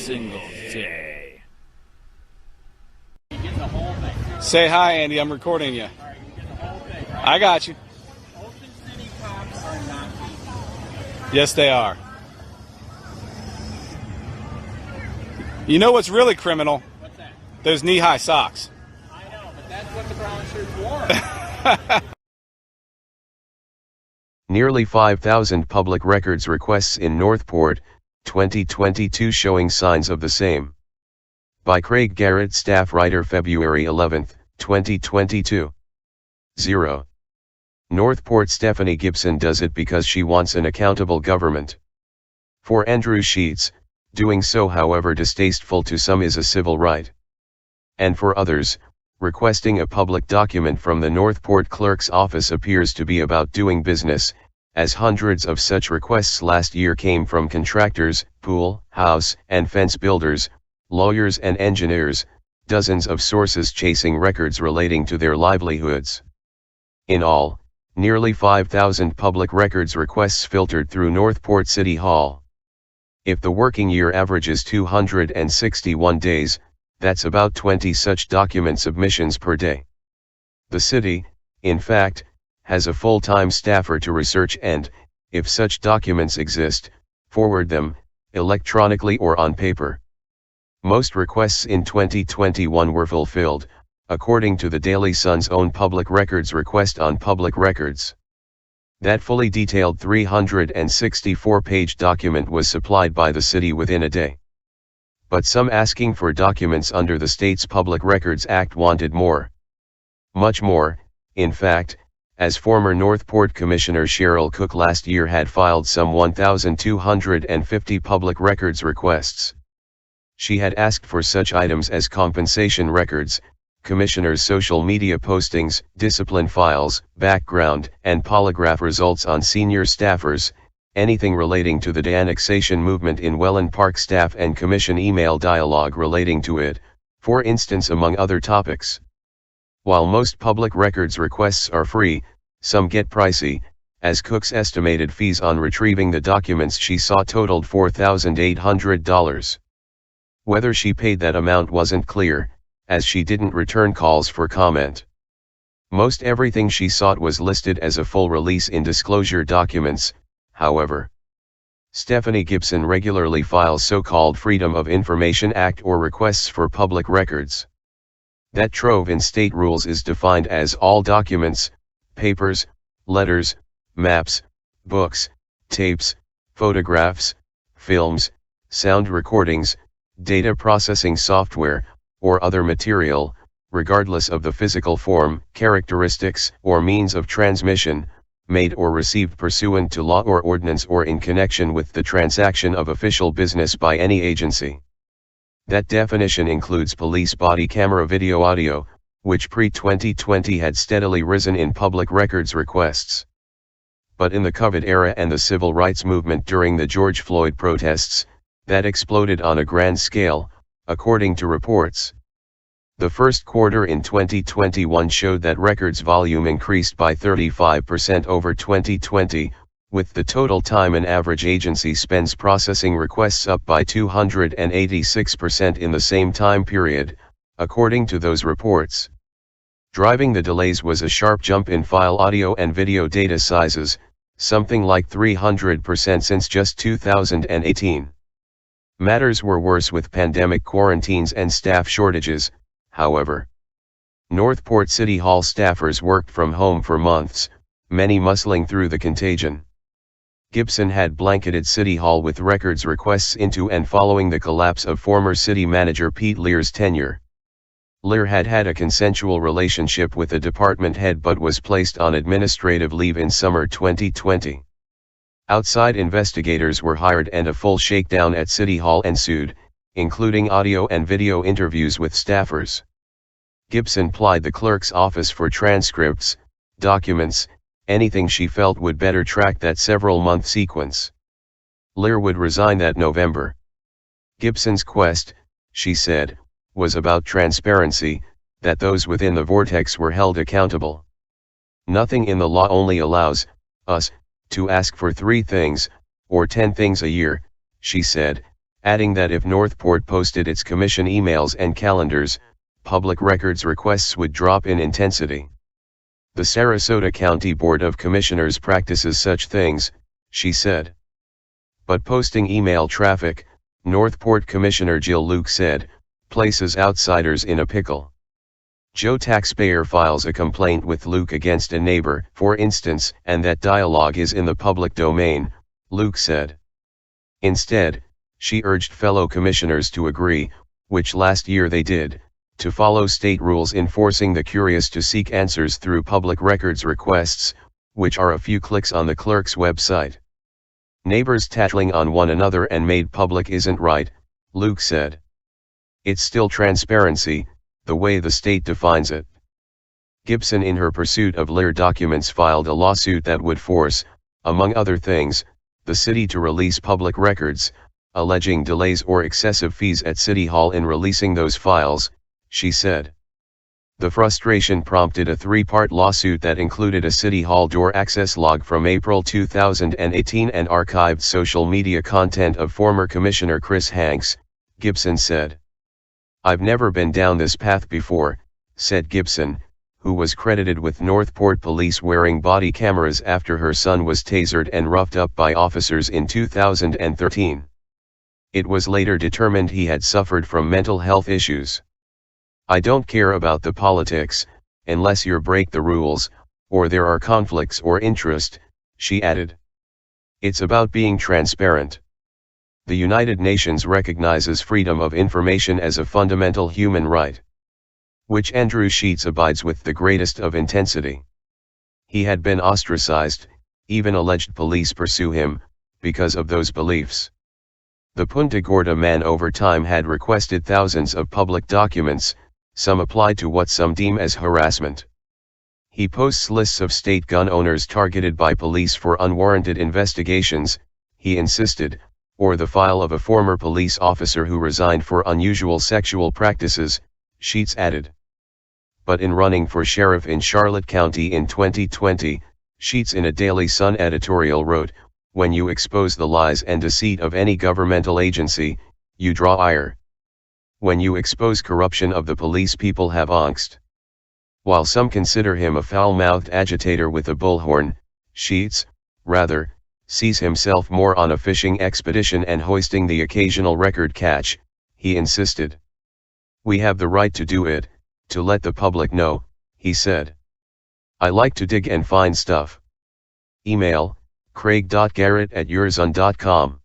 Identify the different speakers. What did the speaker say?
Speaker 1: single day.
Speaker 2: Get the whole thing.
Speaker 1: Say hi, Andy. I'm recording you.
Speaker 2: All right, you get the whole thing, right?
Speaker 1: I got you.
Speaker 2: Ocean City cops are not people.
Speaker 1: Yes, they are. You know what's really criminal?
Speaker 2: What's that?
Speaker 1: Those knee-high socks.
Speaker 2: I know, but that's what the brown shirts wore.
Speaker 3: Nearly 5,000 public records requests in Northport, 2022 showing signs of the same. By Craig Garrett, staff writer, February 11, 2022. 0. Northport Stephanie Gibson does it because she wants an accountable government. For Andrew Sheets, doing so, however distasteful to some, is a civil right. And for others, requesting a public document from the Northport clerk's office appears to be about doing business, as hundreds of such requests last year came from contractors, pool, house, and fence builders, lawyers and engineers, dozens of sources chasing records relating to their livelihoods. In all, nearly 5,000 public records requests filtered through Northport City Hall. If the working year averages 261 days, that's about 20 such document submissions per day. The city, in fact, has a full-time staffer to research and, if such documents exist, forward them, electronically or on paper. Most requests in 2021 were fulfilled, according to the Daily Sun's own public records request on public records. That fully detailed 364-page document was supplied by the city within a day. But some asking for documents under the state's Public Records Act wanted more. Much more, in fact, as former Northport Commissioner Cheryl Cook last year had filed some 1,250 public records requests. She had asked for such items as compensation records, commissioners' social media postings, discipline files, background and polygraph results on senior staffers, anything relating to the de-annexation movement in Welland Park staff, and commission email dialogue relating to it, for instance, among other topics. While most public records requests are free, some get pricey, as Cook's estimated fees on retrieving the documents she sought totaled $4,800. Whether she paid that amount wasn't clear, as she didn't return calls for comment. Most everything she sought was listed as a full release in disclosure documents, however. Stephanie Gibson regularly files so-called Freedom of Information Act or requests for public records. That trove in state rules is defined as all documents, papers, letters, maps, books, tapes, photographs, films, sound recordings, data processing software, or other material, regardless of the physical form, characteristics, or means of transmission, made or received pursuant to law or ordinance or in connection with the transaction of official business by any agency. That definition includes police body camera video audio, which pre-2020 had steadily risen in public records requests. But in the COVID era and the civil rights movement during the George Floyd protests, that exploded on a grand scale, according to reports. The first quarter in 2021 showed that records volume increased by 35% over 2020, with the total time an average agency spends processing requests up by 286% in the same time period, according to those reports. Driving the delays was a sharp jump in file audio and video data sizes, something like 300% since just 2018. Matters were worse with pandemic quarantines and staff shortages, however. Northport City Hall staffers worked from home for months, many muscling through the contagion. Gibson had blanketed City Hall with records requests into and following the collapse of former city manager Pete Lear's tenure. Lear had had a consensual relationship with the department head but was placed on administrative leave in summer 2020. Outside investigators were hired and a full shakedown at City Hall ensued, including audio and video interviews with staffers. Gibson plied the clerk's office for transcripts, documents, anything she felt would better track that several-month sequence. Lear would resign that November. Gibson's quest, she said, was about transparency, that those within the vortex were held accountable. Nothing in the law only allows us to ask for 3 things, or 10 things a year, she said, adding that if Northport posted its commission emails and calendars, public records requests would drop in intensity. The Sarasota County Board of Commissioners practices such things, she said. But posting email traffic, Northport Commissioner Jill Luke said, places outsiders in a pickle. Joe taxpayer files a complaint with Luke against a neighbor, for instance, and that dialogue is in the public domain, Luke said. Instead, she urged fellow commissioners to agree, which last year they did, to follow state rules enforcing the curious to seek answers through public records requests, which are a few clicks on the clerk's website. Neighbors tattling on one another and made public isn't right, Luke said. It's still transparency, the way the state defines it. Gibson, in her pursuit of Lear documents, filed a lawsuit that would force, among other things, the city to release public records, alleging delays or excessive fees at City Hall in releasing those files, she said. The frustration prompted a three-part lawsuit that included a City Hall door access log from April 2018 and archived social media content of former Commissioner Chris Hanks, Gibson said. I've never been down this path before, said Gibson, who was credited with Northport police wearing body cameras after her son was tasered and roughed up by officers in 2013. It was later determined he had suffered from mental health issues. I don't care about the politics, unless you break the rules, or there are conflicts or interest, she added. It's about being transparent. The United Nations recognizes freedom of information as a fundamental human right, which Andrew Sheets abides with the greatest of intensity. He had been ostracized, even alleged police pursue him, because of those beliefs. The Punta Gorda man over time had requested thousands of public documents, some applied to what some deem as harassment. He posts lists of state gun owners targeted by police for unwarranted investigations, he insisted, or the file of a former police officer who resigned for unusual sexual practices, Sheets added. But in running for sheriff in Charlotte County in 2020, Sheets in a Daily Sun editorial wrote, when you expose the lies and deceit of any governmental agency, you draw ire. When you expose corruption of the police, people have angst. While some consider him a foul-mouthed agitator with a bullhorn, Sheets, rather, sees himself more on a fishing expedition and hoisting the occasional record catch, he insisted. We have the right to do it, to let the public know, he said. I like to dig and find stuff. Email, craig.garrett@yourzon.com